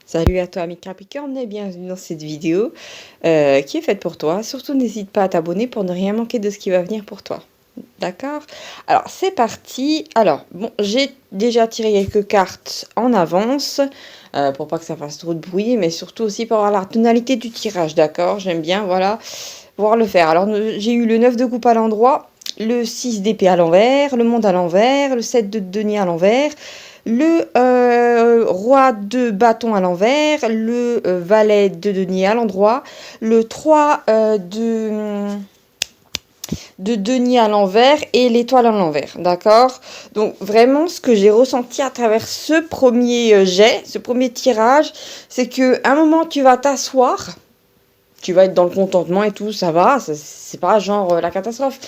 Salut à toi ami Capricorne et bienvenue dans cette vidéo qui est faite pour toi. Surtout n'hésite pas à t'abonner pour ne rien manquer de ce qui va venir pour toi. D'accord? Alors c'est parti. Alors bon, j'ai déjà tiré quelques cartes en avance pour pas que ça fasse trop de bruit, mais surtout aussi pour avoir la tonalité du tirage. D'accord? J'aime bien voilà voir le faire. Alors j'ai eu le 9 de coupe à l'endroit, le 6 d'épée à l'envers, le monde à l'envers, le 7 de denier à l'envers, le roi de bâton à l'envers, le valet de denier à l'endroit, le 3 de denier à l'envers et l'étoile à l'envers, d'accord? Donc vraiment ce que j'ai ressenti à travers ce premier jet, ce premier tirage, c'est que à un moment tu vas t'asseoir, tu vas être dans le contentement et tout, ça va, c'est pas genre la catastrophe.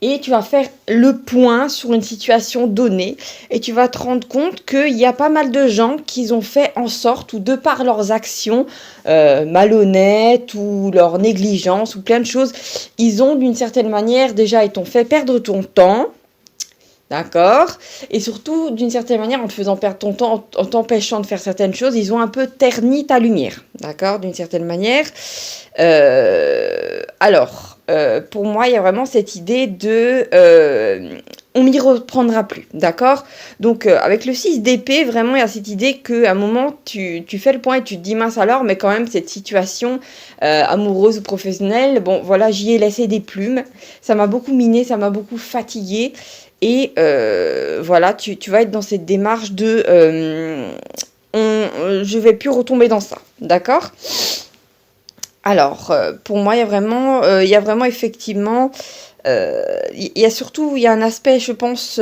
Et tu vas faire le point sur une situation donnée et tu vas te rendre compte qu'il y a pas mal de gens qui ont fait en sorte, ou de par leurs actions malhonnêtes ou leur négligence ou plein de choses, ils ont d'une certaine manière déjà, ils t'ont fait perdre ton temps. D'accord? Et surtout, d'une certaine manière, en te faisant perdre ton temps, en t'empêchant de faire certaines choses, ils ont un peu terni ta lumière. D'accord? D'une certaine manière. Pour moi, il y a vraiment cette idée de... on m'y reprendra plus. D'accord? Donc, avec le 6 d'épée, vraiment, il y a cette idée qu'à un moment, tu fais le point et tu te dis, mince alors, mais quand même, cette situation amoureuse ou professionnelle, bon, voilà, j'y ai laissé des plumes. Ça m'a beaucoup miné, ça m'a beaucoup fatiguée. Et voilà, tu vas être dans cette démarche de je vais plus retomber dans ça, d'accord? Alors, pour moi, il y a vraiment effectivement, il y a surtout, il y a un aspect, je pense,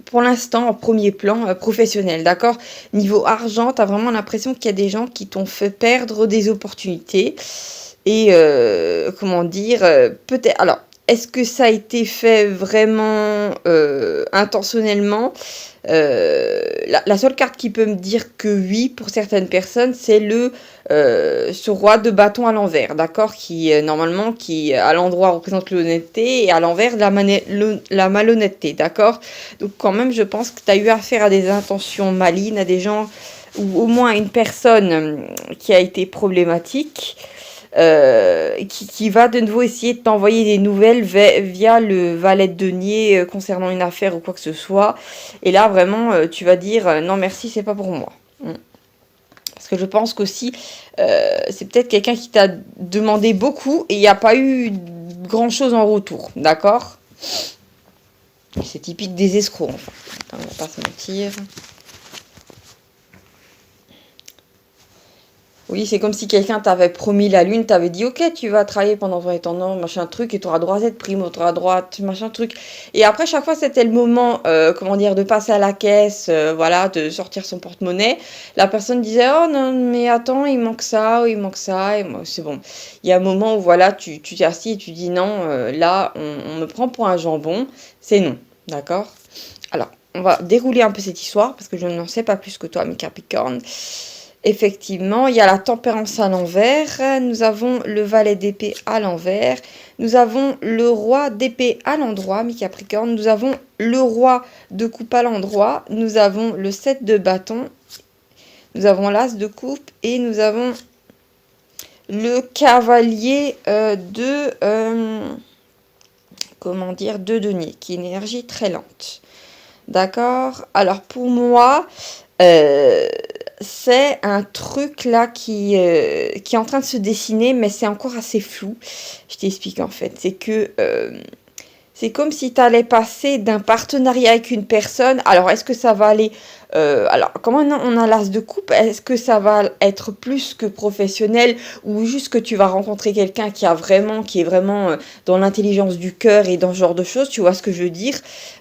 pour l'instant, en premier plan, professionnel, d'accord? Niveau argent, tu as vraiment l'impression qu'il y a des gens qui t'ont fait perdre des opportunités. Et comment dire, peut-être. Alors, est-ce que ça a été fait vraiment intentionnellement? La seule carte qui peut me dire que oui, pour certaines personnes, c'est ce roi de bâton à l'envers, d'accord? Qui, normalement, qui à l'endroit représente l'honnêteté et à l'envers la malhonnêteté, d'accord? Donc, quand même, je pense que tu as eu affaire à des intentions malignes, à des gens, ou au moins à une personne qui a été problématique. Qui va de nouveau essayer de t'envoyer des nouvelles via le valet de denier concernant une affaire ou quoi que ce soit. Et là, vraiment, tu vas dire non merci, c'est pas pour moi. Parce que je pense qu'aussi, c'est peut-être quelqu'un qui t'a demandé beaucoup et il n'y a pas eu grand-chose en retour. D'accord? C'est typique des escrocs, enfin. Attends, on va pas se mentir. Oui, c'est comme si quelqu'un t'avait promis la lune, t'avait dit ok, tu vas travailler pendant 20 ans, non, machin truc, et tu auras droit à cette prime, tu auras droit à machin truc. Et après, chaque fois, c'était le moment, comment dire, de passer à la caisse, voilà, de sortir son porte-monnaie. La personne disait oh non, mais attends, il manque ça, il manque ça, et moi, c'est bon. Il y a un moment où voilà, tu t'es assis et tu dis non, là, on me prend pour un jambon, c'est non, d'accord? Alors, on va dérouler un peu cette histoire parce que je n'en sais pas plus que toi, mes Capricornes. Effectivement, il y a la tempérance à l'envers, nous avons le valet d'épée à l'envers, nous avons le roi d'épée à l'endroit, mi Capricorne, nous avons le roi de coupe à l'endroit, nous avons le 7 de bâton, nous avons l'as de coupe et nous avons le cavalier de denier, qui est une énergie très lente. D'accord? Alors pour moi, c'est un truc là qui est en train de se dessiner, mais c'est encore assez flou. Je t'explique en fait. C'est comme si tu allais passer d'un partenariat avec une personne. Alors, est-ce que ça va aller... alors, comment on a l'as de coupe? Est-ce que ça va être plus que professionnel ou juste que tu vas rencontrer quelqu'un qui est vraiment dans l'intelligence du cœur et dans ce genre de choses? Tu vois ce que je veux dire?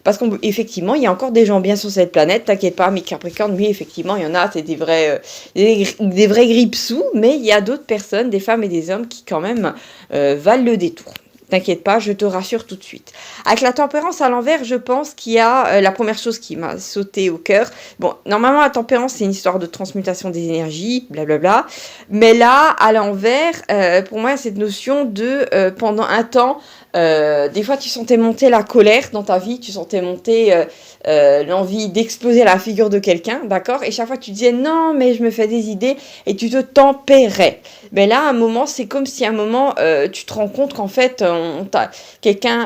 Parce qu'effectivement, il y a encore des gens bien sur cette planète. T'inquiète pas, mes Capricornes, oui, effectivement, il y en a, c'est des vrais grippe-sous. Mais il y a d'autres personnes, des femmes et des hommes qui quand même valent le détour. T'inquiète pas, je te rassure tout de suite. Avec la tempérance à l'envers, je pense qu'il y a la première chose qui m'a sauté au cœur. Bon, normalement, la tempérance, c'est une histoire de transmutation des énergies, blablabla. Mais là, à l'envers, pour moi, cette notion de, pendant un temps, des fois, tu sentais monter la colère dans ta vie, tu sentais monter l'envie d'exploser la figure de quelqu'un, d'accord? Et chaque fois, tu disais non, mais je me fais des idées, et tu te tempérais. Mais là, à un moment, c'est comme si à un moment, tu te rends compte qu'en fait, quelqu'un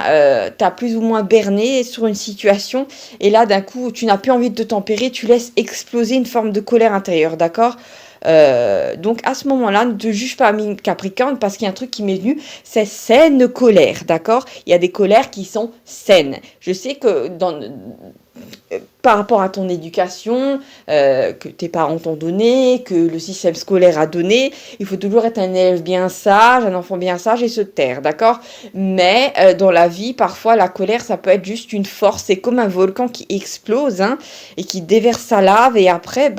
t'a plus ou moins berné sur une situation, et là, d'un coup, tu n'as plus envie de te tempérer, tu laisses exploser une forme de colère intérieure, d'accord? Donc à ce moment-là, ne te juge pas, Capricorne, parce qu'il y a un truc qui m'est venu, c'est saine colère, d'accord? Il y a des colères qui sont saines. Je sais que par rapport à ton éducation, que tes parents t'ont donné, que le système scolaire a donné, il faut toujours être un élève bien sage, un enfant bien sage et se taire, d'accord? Mais dans la vie, parfois, la colère, ça peut être juste une force. C'est comme un volcan qui explose, hein, et qui déverse sa lave, et après,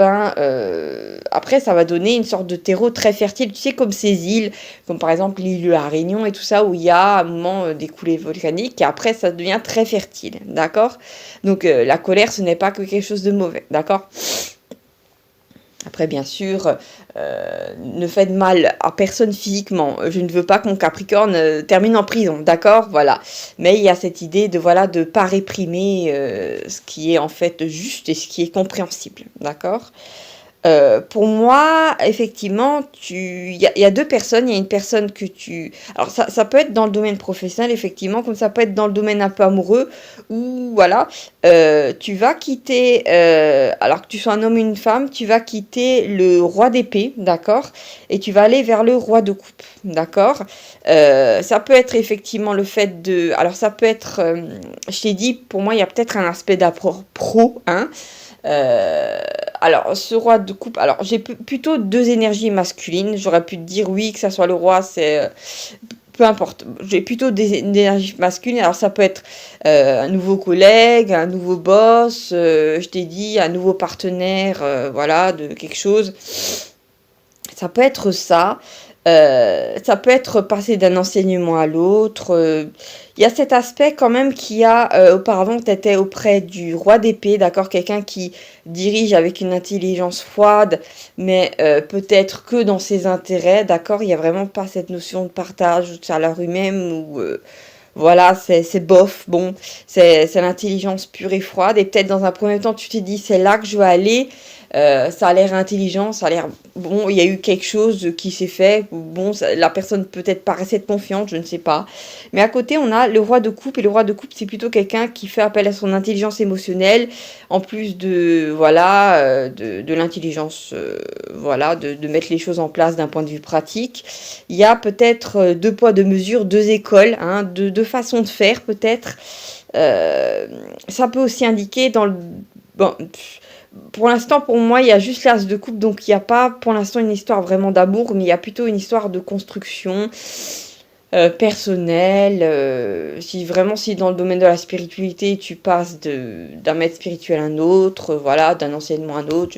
après, ça va donner une sorte de terreau très fertile. Tu sais, comme ces îles, comme par exemple l'île de la Réunion et tout ça, où il y a à un moment des coulées volcaniques, et après, ça devient très fertile, d'accord? Donc, la colère, ce n'est pas que quelque chose de mauvais, d'accord? Après, bien sûr, ne faites mal à personne physiquement. Je ne veux pas que mon Capricorne termine en prison, d'accord? Voilà. Mais il y a cette idée de, voilà, de pas réprimer ce qui est en fait juste et ce qui est compréhensible, d'accord? Pour moi, effectivement, il y a deux personnes. Il y a une personne que tu... Alors, ça peut être dans le domaine professionnel, effectivement, comme ça peut être dans le domaine un peu amoureux, ou voilà, tu vas quitter, alors que tu sois un homme ou une femme, tu vas quitter le roi d'épée, d'accord? Et tu vas aller vers le roi de coupe, d'accord? Ça peut être effectivement le fait de... Alors, ça peut être... je t'ai dit, pour moi, il y a peut-être un aspect d'apport pro, hein? Euh, alors, ce roi de coupe, alors j'ai plutôt deux énergies masculines. J'aurais pu te dire oui, que ça soit le roi, c'est peu importe. J'ai plutôt des énergies masculines. Alors, ça peut être un nouveau collègue, un nouveau boss, je t'ai dit, un nouveau partenaire, voilà, de quelque chose. Ça peut être ça. Ça peut être passer d'un enseignement à l'autre. Il y a cet aspect quand même qui a auparavant tu étais auprès du roi d'épée, d'accord, quelqu'un qui dirige avec une intelligence froide, mais peut-être que dans ses intérêts, d'accord, il n'y a vraiment pas cette notion de partage, de salaire humain ou voilà, c'est bof, bon, c'est l'intelligence pure et froide. Et peut-être dans un premier temps, tu t'es dit, c'est là que je veux aller. Ça a l'air intelligent, ça a l'air... Bon, il y a eu quelque chose qui s'est fait. Bon, la personne peut-être paraissait être confiante, je ne sais pas. Mais à côté, on a le roi de coupe. Et le roi de coupe, c'est plutôt quelqu'un qui fait appel à son intelligence émotionnelle, en plus de, voilà, de l'intelligence, voilà, de mettre les choses en place d'un point de vue pratique. Il y a peut-être deux poids, deux mesures, deux écoles, hein, deux façons de faire peut-être. Ça peut aussi indiquer dans le... Bon, pour l'instant, pour moi, il y a juste l'as de coupe, donc il n'y a pas pour l'instant une histoire vraiment d'amour, mais il y a plutôt une histoire de construction personnelle. Si dans le domaine de la spiritualité, tu passes d'un maître spirituel à un autre, voilà, d'un enseignement à un autre.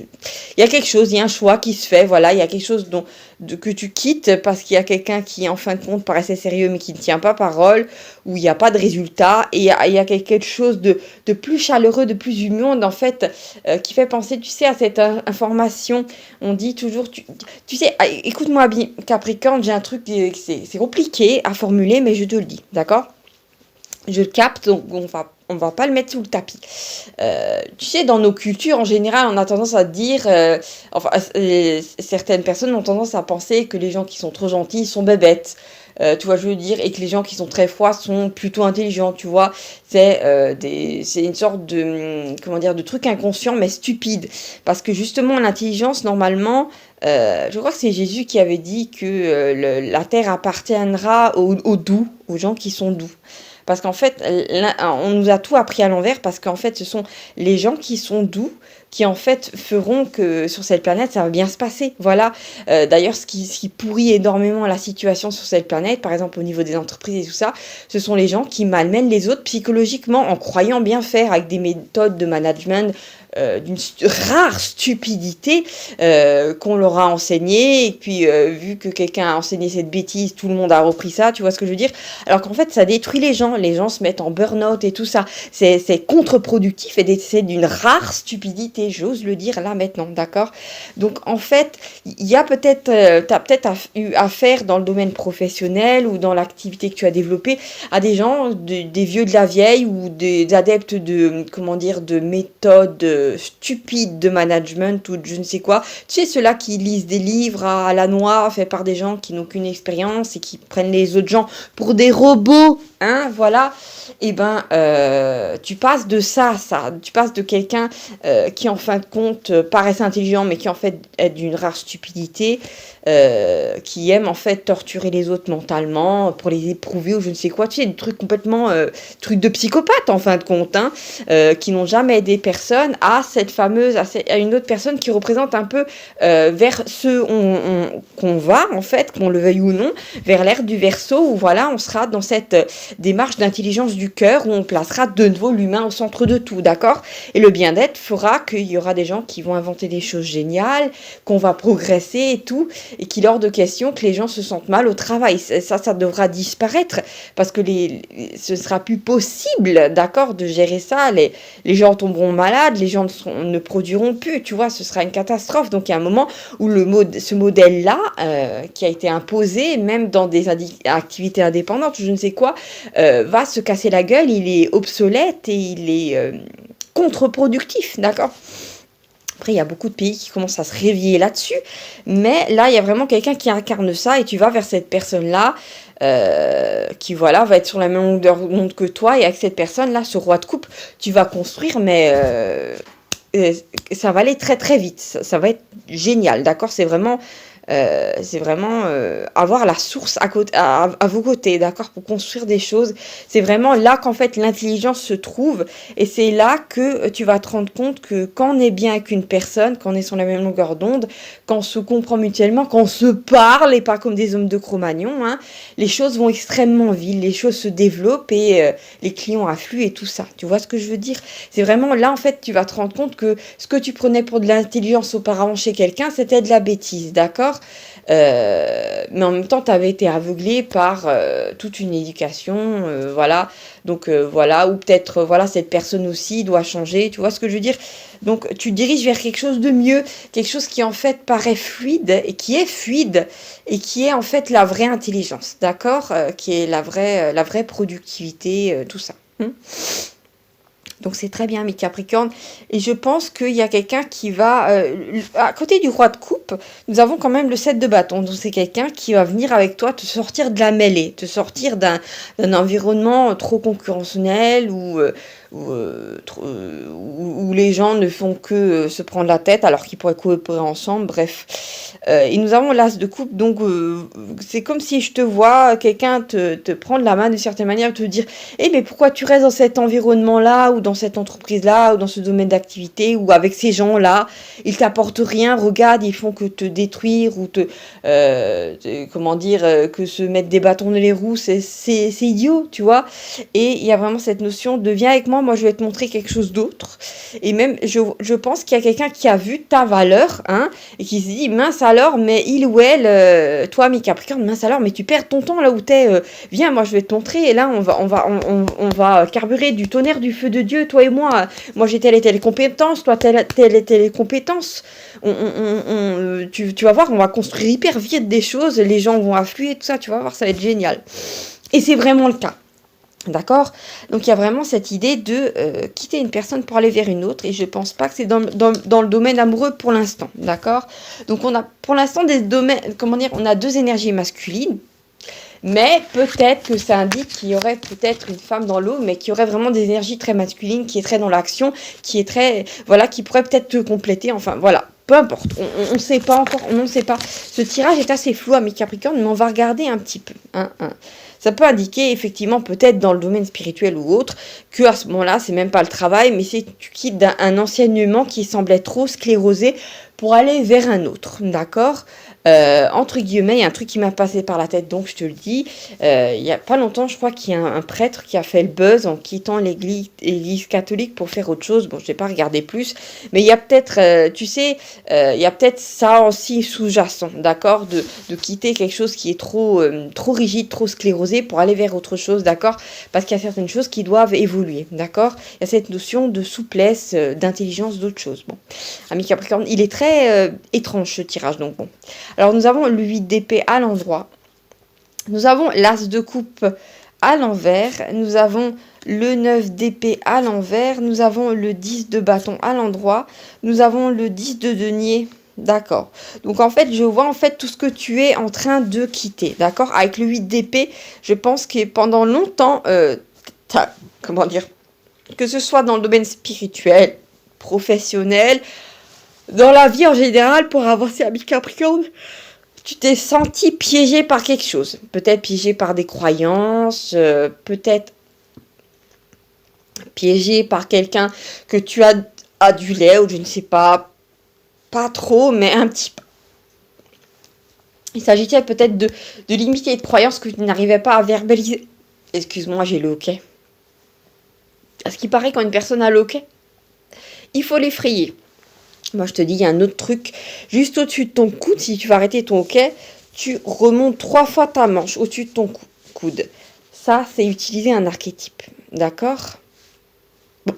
Il y a quelque chose, il y a un choix qui se fait, voilà, il y a quelque chose que tu quittes parce qu'il y a quelqu'un qui, en fin de compte, paraissait sérieux mais qui ne tient pas parole, où il n'y a pas de résultat, et il y a quelque chose de plus chaleureux, de plus humain, en fait, qui fait penser, tu sais, à cette information. On dit toujours, tu sais, écoute-moi bien, Capricorne, j'ai un truc, c'est compliqué à formuler, mais je te le dis, d'accord? Je le capte, donc on va pas le mettre sous le tapis. Tu sais, dans nos cultures, en général, on a tendance à dire... certaines personnes ont tendance à penser que les gens qui sont trop gentils sont bébêtes. Tu vois, je veux dire, et que les gens qui sont très froids sont plutôt intelligents, tu vois. C'est une sorte de, comment dire, de truc inconscient, mais stupide. Parce que justement, l'intelligence, normalement... je crois que c'est Jésus qui avait dit que la terre appartiendra aux doux, aux gens qui sont doux. Parce qu'en fait, on nous a tout appris à l'envers, parce qu'en fait, ce sont les gens qui sont doux qui en fait feront que sur cette planète ça va bien se passer. Voilà. D'ailleurs, ce qui pourrit énormément la situation sur cette planète, par exemple au niveau des entreprises et tout ça, ce sont les gens qui malmènent les autres psychologiquement en croyant bien faire avec des méthodes de management rare stupidité qu'on leur a enseigné, et puis vu que quelqu'un a enseigné cette bêtise, tout le monde a repris ça, tu vois ce que je veux dire? Alors qu'en fait, ça détruit les gens se mettent en burn-out et tout ça. C'est contre-productif et c'est d'une rare stupidité, j'ose le dire là maintenant, d'accord? Donc en fait, il y a peut-être, tu as peut-être eu affaire dans le domaine professionnel ou dans l'activité que tu as développée à des gens, des vieux de la vieille ou des adeptes de, comment dire, de méthodes stupides de management ou de je ne sais quoi. Tu sais, ceux-là qui lisent des livres à la noix faits par des gens qui n'ont aucune expérience et qui prennent les autres gens pour des robots, hein, voilà. Et ben, tu passes de ça, tu passes de quelqu'un qui en fin de compte paraissait intelligent mais qui en fait est d'une rare stupidité, qui aime en fait torturer les autres mentalement pour les éprouver ou je ne sais quoi, tu sais, des trucs complètement trucs de psychopathe en fin de compte, hein, qui n'ont jamais aidé personne, à cette fameuse, à une autre personne qui représente un peu vers ce qu'on va en fait, qu'on le veuille ou non, vers l'ère du Verseau où voilà, on sera dans cette démarche d'intelligence du cœur où on placera de nouveau l'humain au centre de tout, d'accord? Et le bien-être fera qu'il y aura des gens qui vont inventer des choses géniales, qu'on va progresser et tout, et qu'il est hors de question que les gens se sentent mal au travail. Ça devra disparaître parce que ce sera plus possible, d'accord, de gérer ça. Les gens tomberont malades, les gens ne produiront plus, tu vois, ce sera une catastrophe. Donc il y a un moment où ce modèle-là, qui a été imposé, même dans des activités indépendantes, je ne sais quoi, va se casser la gueule, il est obsolète et il est contre-productif, d'accord? Après, il y a beaucoup de pays qui commencent à se réveiller là-dessus, mais là, il y a vraiment quelqu'un qui incarne ça, et tu vas vers cette personne-là, qui, voilà, va être sur la même longueur d'onde que toi, et avec cette personne-là, ce roi de coupe, tu vas construire, mais ça va aller très très vite, ça va être génial, d'accord? C'est vraiment avoir la source à vos côtés, d'accord, pour construire des choses. C'est vraiment là qu'en fait l'intelligence se trouve, et c'est là que tu vas te rendre compte que quand on est bien avec une personne, quand on est sur la même longueur d'onde, quand on se comprend mutuellement, quand on se parle et pas comme des hommes de Cro-Magnon, hein, les choses vont extrêmement vite, les choses se développent et les clients affluent et tout ça. Tu vois ce que je veux dire? C'est vraiment là en fait tu vas te rendre compte que ce que tu prenais pour de l'intelligence auparavant chez quelqu'un, c'était de la bêtise, d'accord? Mais en même temps, tu avais été aveuglé par toute une éducation, voilà. Donc voilà, ou peut-être voilà, cette personne aussi doit changer, tu vois ce que je veux dire? Donc tu diriges vers quelque chose de mieux, quelque chose qui en fait paraît fluide et qui est fluide et qui est en fait la vraie intelligence, d'accord? Qui est la vraie productivité, tout ça. Donc c'est très bien, mes Capricornes. Et je pense qu'il y a quelqu'un qui va... à côté du roi de coupe, nous avons quand même le 7 de bâton. Donc c'est quelqu'un qui va venir avec toi te sortir de la mêlée, te sortir d'un environnement trop concurrentiel où les gens ne font que se prendre la tête alors qu'ils pourraient coopérer ensemble. Bref. Et nous avons l'as de coupe. Donc c'est comme si je te vois quelqu'un te prendre la main d'une certaine manière et te dire « Eh, mais pourquoi tu restes dans cet environnement-là ou dans cette entreprise-là ou dans ce domaine d'activité ou avec ces gens-là, ils t'apportent rien, regarde, ils font que te détruire ou comment dire, que se mettre des bâtons dans les roues, c'est idiot, tu vois. Et il y a vraiment cette notion de viens avec moi je vais te montrer quelque chose d'autre. Et même, je pense qu'il y a quelqu'un qui a vu ta valeur, hein, et qui se dit mince alors, mais il ou elle, toi, mi Capricorne, mince alors, mais tu perds ton temps là où t'es, viens, moi je vais te montrer, et là on va carburer du tonnerre du feu de Dieu, toi et moi. Moi j'ai telle et telle compétence, toi telle et telle compétence. Tu vas voir, on va construire hyper vite des choses, les gens vont affluer, tout ça, tu vas voir, ça va être génial. Et c'est vraiment le cas. D'accord? Donc il y a vraiment cette idée de quitter une personne pour aller vers une autre, et je pense pas que c'est dans le domaine amoureux pour l'instant. D'accord? Donc on a pour l'instant des domaines, comment dire, on a deux énergies masculines. Mais peut-être que ça indique qu'il y aurait peut-être une femme dans l'eau, mais qui aurait vraiment des énergies très masculines, qui est très dans l'action, qui est très, voilà, qui pourrait peut-être te compléter. Enfin, voilà. Peu importe. On ne sait pas encore. On ne sait pas. Ce tirage est assez flou à mes Capricornes, mais on va regarder un petit peu. Ça peut indiquer effectivement peut-être dans le domaine spirituel ou autre que à ce moment-là, c'est même pas le travail, mais c'est que tu quittes un enseignement qui semblait trop sclérosé pour aller vers un autre. D'accord? entre guillemets, il y a un truc qui m'a passé par la tête, donc je te le dis. Il y a pas longtemps, je crois qu'il y a un prêtre qui a fait le buzz en quittant l'église catholique pour faire autre chose. Bon, je n'ai pas regardé plus, mais il y a peut-être, tu sais, il y a peut-être ça aussi sous-jacent, d'accord, de quitter quelque chose qui est trop rigide, trop sclérosé pour aller vers autre chose, d'accord, parce qu'il y a certaines choses qui doivent évoluer, d'accord. Il y a cette notion de souplesse, d'intelligence, d'autres choses. Bon, ami Capricorne, il est très étrange ce tirage, donc bon. Alors nous avons le 8 d'épée à l'endroit, nous avons l'as de coupe à l'envers, nous avons le 9 d'épée à l'envers, nous avons le 10 de bâton à l'endroit, nous avons le 10 de denier. D'accord. Donc en fait, je vois en fait tout ce que tu es en train de quitter. D'accord. Avec le 8 d'épée, je pense que pendant longtemps, comment dire, que ce soit dans le domaine spirituel, professionnel, dans la vie en général, pour avancer avec Capricorne, tu t'es senti piégé par quelque chose. Peut-être piégé par des croyances, peut-être piégé par quelqu'un que tu as adulé, ou je ne sais pas trop, mais un petit peu. Il s'agissait peut-être de limites et de croyances que tu n'arrivais pas à verbaliser. Excuse-moi, j'ai le hoquet. À ce qui paraît, quand une personne a le hoquet, il faut l'effrayer. Moi, je te dis, il y a un autre truc. Juste au-dessus de ton coude, si tu vas arrêter ton hoquet, tu remontes 3 fois ta manche au-dessus de ton coude. Ça, c'est utiliser un archétype. D'accord ? Bon.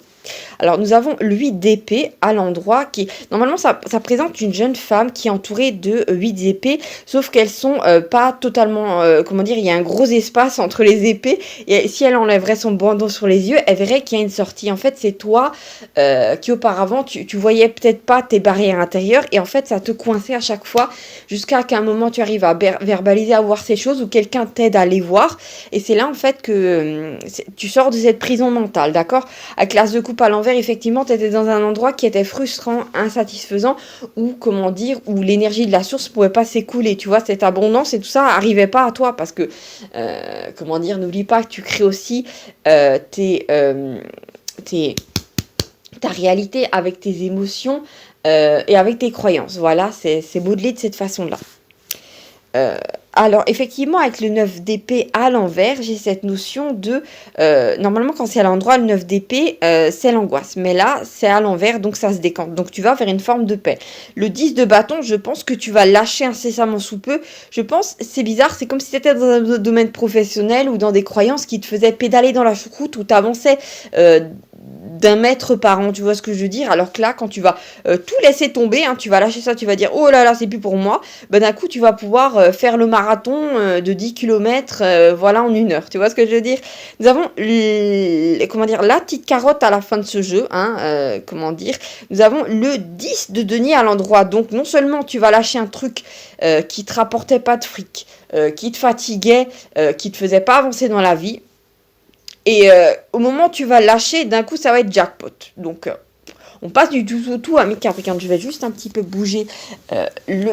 Alors, nous avons le 8 d'épée à l'endroit qui... Normalement, ça présente une jeune femme qui est entourée de 8 épées, sauf qu'elles sont pas totalement... comment dire, il y a un gros espace entre les épées, et si elle enlèverait son bandeau sur les yeux, elle verrait qu'il y a une sortie. En fait, c'est toi qui, auparavant, tu voyais peut-être pas tes barrières intérieures, et en fait, ça te coinçait à chaque fois, jusqu'à qu'à un moment, tu arrives à verbaliser, à voir ces choses, ou quelqu'un t'aide à les voir, et c'est là, en fait, que tu sors de cette prison mentale, d'accord ? À classe de coupe à l'envers, effectivement, tu étais dans un endroit qui était frustrant, insatisfaisant, ou comment dire, où l'énergie de la source ne pouvait pas s'écouler. Tu vois, cette abondance et tout ça n'arrivait pas à toi parce que, comment dire, n'oublie pas que tu crées aussi ta réalité avec tes émotions et avec tes croyances. Voilà, c'est modelé de cette façon-là. Alors, effectivement, avec le 9 d'épée à l'envers, j'ai cette notion de... normalement, quand c'est à l'endroit, le 9 d'épée, c'est l'angoisse. Mais là, c'est à l'envers, donc ça se décante. Donc, tu vas vers une forme de paix. Le 10 de bâton, je pense que tu vas lâcher incessamment sous peu. Je pense, c'est bizarre, c'est comme si tu étais dans un domaine professionnel ou dans des croyances qui te faisaient pédaler dans la choucroute ou tu avançais d'un mètre par an, tu vois ce que je veux dire, alors que là, quand tu vas tout laisser tomber, hein, tu vas lâcher ça, tu vas dire, oh là là, c'est plus pour moi, ben d'un coup, tu vas pouvoir faire le marathon de 10 km, voilà, en 1 heure, tu vois ce que je veux dire. Nous avons, comment dire, la petite carotte à la fin de ce jeu, hein, comment dire, nous avons le 10 de denier à l'endroit, donc non seulement tu vas lâcher un truc qui te rapportait pas de fric, qui te fatiguait, qui te faisait pas avancer dans la vie, et au moment où tu vas lâcher, d'un coup, ça va être jackpot. Donc, on passe du tout au tout à mes Capricornes. Je vais juste un petit peu bouger le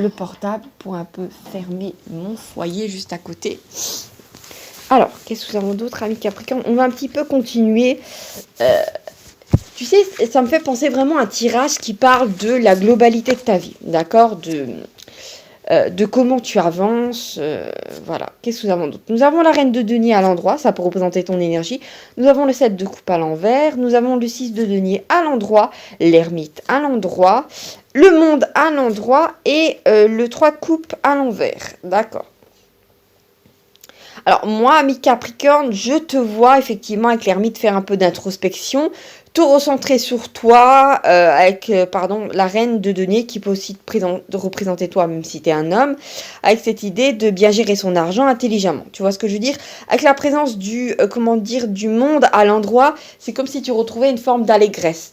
portable pour un peu fermer mon foyer juste à côté. Alors, qu'est-ce que nous avons d'autre, amis Capricornes ? On va un petit peu continuer. Tu sais, ça me fait penser vraiment à un tirage qui parle de la globalité de ta vie, d'accord ? De comment tu avances, voilà. Qu'est-ce que nous avons d'autre ? Nous avons la reine de denier à l'endroit, ça peut représenter ton énergie. Nous avons le 7 de coupe à l'envers. Nous avons le 6 de denier à l'endroit. L'ermite à l'endroit. Le monde à l'endroit. Et le 3 de coupe à l'envers. D'accord. Alors moi, ami Capricorne, je te vois effectivement avec l'ermite faire un peu d'introspection, te recentrer sur toi, avec la reine de denier qui peut aussi te représenter toi, même si tu es un homme, avec cette idée de bien gérer son argent intelligemment. Tu vois ce que je veux dire ? Avec la présence du monde à l'endroit, c'est comme si tu retrouvais une forme d'allégresse.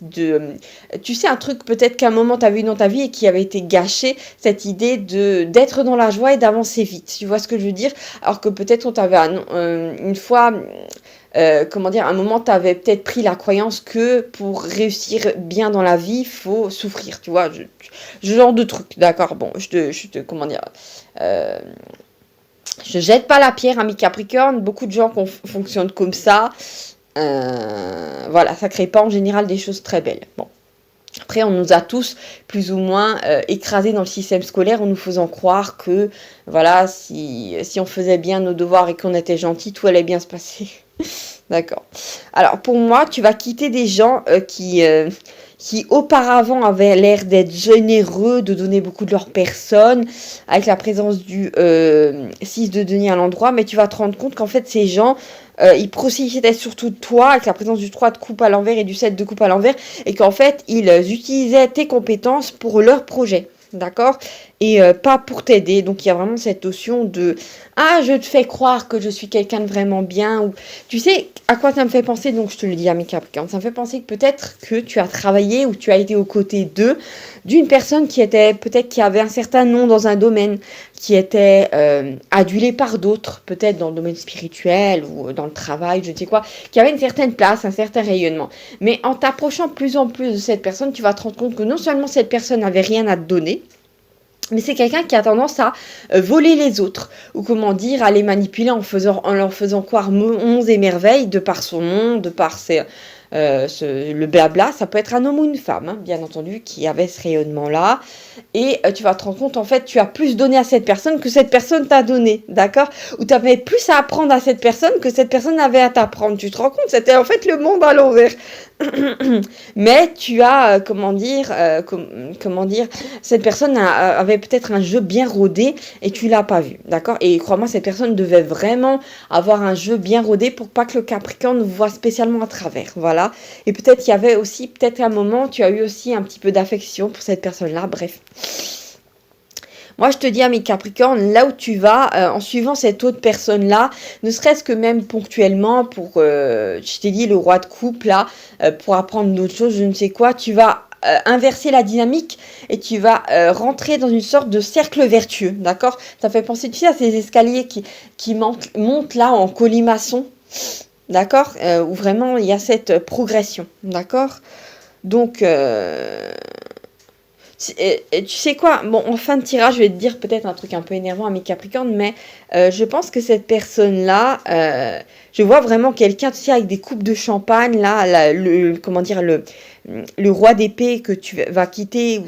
Tu sais, un truc peut-être qu'à un moment tu as vu dans ta vie et qui avait été gâché, cette idée d'être dans la joie et d'avancer vite. Tu vois ce que je veux dire ? Alors que peut-être on t'avait une fois... à un moment, tu avais peut-être pris la croyance que pour réussir bien dans la vie, il faut souffrir, tu vois, ce genre de truc, d'accord, bon, je jette pas la pierre, ami Capricorne, beaucoup de gens fonctionnent comme ça, voilà, ça crée pas en général des choses très belles, bon. Après, on nous a tous plus ou moins écrasés dans le système scolaire en nous faisant croire que, voilà, si on faisait bien nos devoirs et qu'on était gentil, tout allait bien se passer. D'accord. Alors, pour moi, tu vas quitter des gens qui auparavant avaient l'air d'être généreux, de donner beaucoup de leur personne, avec la présence du 6 de denier à l'endroit, mais tu vas te rendre compte qu'en fait, ces gens, ils profitaient surtout de toi, avec la présence du 3 de coupe à l'envers et du 7 de coupe à l'envers, et qu'en fait, ils utilisaient tes compétences pour leur projet. D'accord? Et pas pour t'aider. Donc il y a vraiment cette notion de ah, je te fais croire que je suis quelqu'un de vraiment bien. Ou tu sais à quoi ça me fait penser? Donc je te le dis à mes Capricornes, ça me fait penser que peut-être que tu as travaillé ou tu as été aux côtés d'eux, d'une personne qui était peut-être qui avait un certain nom dans un domaine, qui était adulée par d'autres, peut-être dans le domaine spirituel ou dans le travail, je ne sais quoi, qui avait une certaine place, un certain rayonnement. Mais en t'approchant de plus en plus de cette personne, tu vas te rendre compte que non seulement cette personne n'avait rien à te donner, mais c'est quelqu'un qui a tendance à voler les autres, ou comment dire, à les manipuler en leur faisant croire monts et merveilles, de par son nom, de par le blabla. Ça peut être un homme ou une femme, hein, bien entendu, qui avait ce rayonnement-là. Et tu vas te rendre compte, en fait, tu as plus donné à cette personne que cette personne t'a donné, d'accord? Ou tu avais plus à apprendre à cette personne que cette personne avait à t'apprendre. Tu te rends compte, c'était en fait le monde à l'envers. Mais tu as, comment dire, cette personne avait peut-être un jeu bien rodé et tu l'as pas vu, d'accord? Et crois-moi, cette personne devait vraiment avoir un jeu bien rodé pour pas que le Capricorne voit spécialement à travers, voilà. Et peut-être qu'il y avait aussi, peut-être à un moment, tu as eu aussi un petit peu d'affection pour cette personne-là, bref. Moi, je te dis à mes Capricornes, là où tu vas, en suivant cette autre personne-là, ne serait-ce que même ponctuellement, pour, je t'ai dit, le roi de coupe, là, pour apprendre d'autres choses, je ne sais quoi, tu vas inverser la dynamique et tu vas rentrer dans une sorte de cercle vertueux, d'accord? Ça fait penser, tu sais, à ces escaliers qui montent là en colimaçon, d'accord? Où vraiment il y a cette progression, d'accord? Donc, tu sais quoi? Bon, en fin de tirage, je vais te dire peut-être un truc un peu énervant à mes Capricornes, mais je pense que cette personne-là, je vois vraiment quelqu'un, tu sais, avec des coupes de champagne, là, comment dire, le roi d'épée que tu vas quitter, ou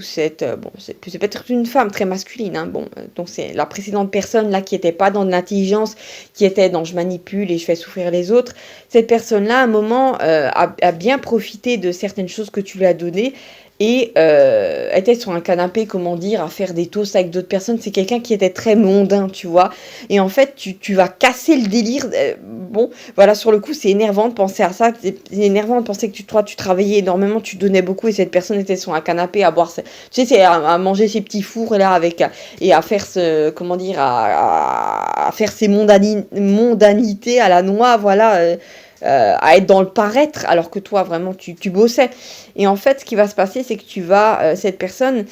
bon, c'est peut-être une femme très masculine, hein, bon, donc c'est la précédente personne, là, qui était pas dans de l'intelligence, qui était dans je manipule et je fais souffrir les autres. Cette personne-là, à un moment, a bien profité de certaines choses que tu lui as données, et était sur un canapé, comment dire, à faire des toasts avec d'autres personnes. C'est quelqu'un qui était très mondain, tu vois. Et en fait, tu vas casser le délire. Bon, voilà, sur le coup, c'est énervant de penser à ça. C'est énervant de penser que toi, tu travaillais énormément, tu donnais beaucoup et cette personne était sur un canapé à boire. Tu sais, c'est à manger ses petits fours là avec et à faire comment dire, à faire ses mondanités à la noix, voilà. À être dans le paraître alors que toi vraiment tu bossais. Et en fait ce qui va se passer c'est que cette personne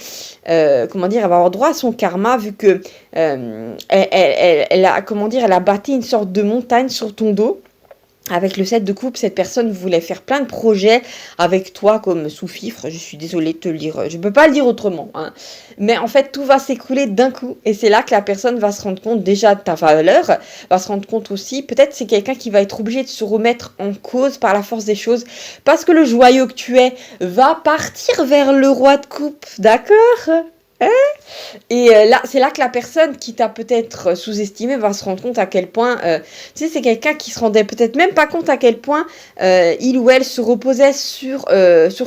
comment dire, elle va avoir droit à son karma vu que elle a, comment dire, elle a bâti une sorte de montagne sur ton dos. Avec le 7 de coupe, cette personne voulait faire plein de projets avec toi comme sous-fifre. Je suis désolée de te le dire, je ne peux pas le dire autrement, hein. Mais en fait, tout va s'écrouler d'un coup. Et c'est là que la personne va se rendre compte déjà de ta valeur, va se rendre compte aussi, peut-être c'est quelqu'un qui va être obligé de se remettre en cause par la force des choses, parce que le joyau que tu es va partir vers le roi de coupe, d'accord? Et là, c'est là que la personne qui t'a peut-être sous-estimé va se rendre compte à quel point, tu sais, c'est quelqu'un qui se rendait peut-être même pas compte à quel point il ou elle se reposait sur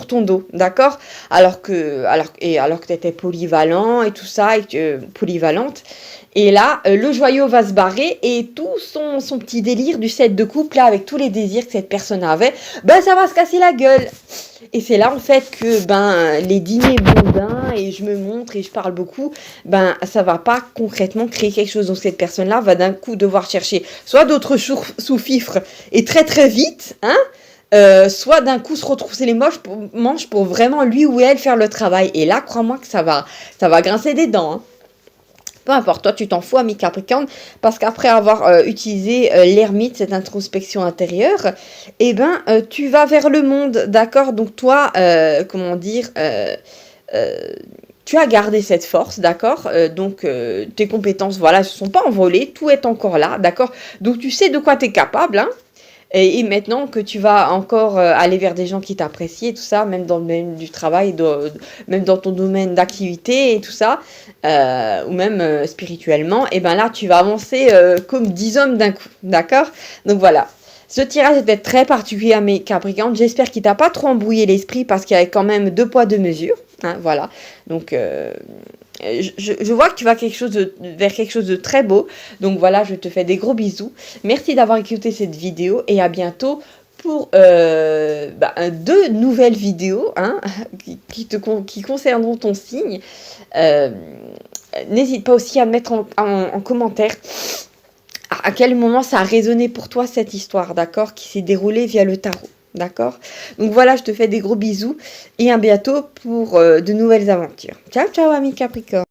ton dos, d'accord? Alors que t'étais polyvalent et tout ça, polyvalente. Et là, le joyau va se barrer et tout son petit délire du 7 de coupe, là, avec tous les désirs que cette personne avait, ben ça va se casser la gueule. Et c'est là en fait que les dîners mondains et je me montre et je parle beaucoup, ça va pas concrètement créer quelque chose. Donc cette personne-là va d'un coup devoir chercher soit d'autres sous-fifres et très très vite, hein, soit d'un coup se retrousser les manches pour vraiment lui ou elle faire le travail. Et là, crois-moi que ça va grincer des dents, hein. Peu importe, toi tu t'en fous, ami Capricorne, parce qu'après avoir utilisé l'ermite, cette introspection intérieure, tu vas vers le monde, d'accord? Donc toi, comment dire, tu as gardé cette force, d'accord? Donc tes compétences, voilà, ne se sont pas envolées, tout est encore là, d'accord? Donc tu sais de quoi tu es capable, hein? Et maintenant que tu vas encore aller vers des gens qui t'apprécient et tout ça, même dans le domaine du travail, même dans ton domaine d'activité et tout ça, ou même spirituellement, et ben là tu vas avancer comme 10 hommes d'un coup, d'accord? Donc voilà. Ce tirage était très particulier à mes Capricornes. J'espère qu'il t'a pas trop embrouillé l'esprit parce qu'il y avait quand même deux poids deux mesures. Hein, voilà. Donc je vois que tu vas vers quelque chose de très beau. Donc voilà, je te fais des gros bisous. Merci d'avoir écouté cette vidéo et à bientôt pour deux nouvelles vidéos hein, qui concerneront ton signe. Euh, N'hésite pas aussi à mettre en commentaire à quel moment ça a résonné pour toi cette histoire, d'accord, qui s'est déroulée via le tarot, d'accord. Donc voilà, je te fais des gros bisous et à bientôt pour de nouvelles aventures. Ciao, ciao, amis Capricorne.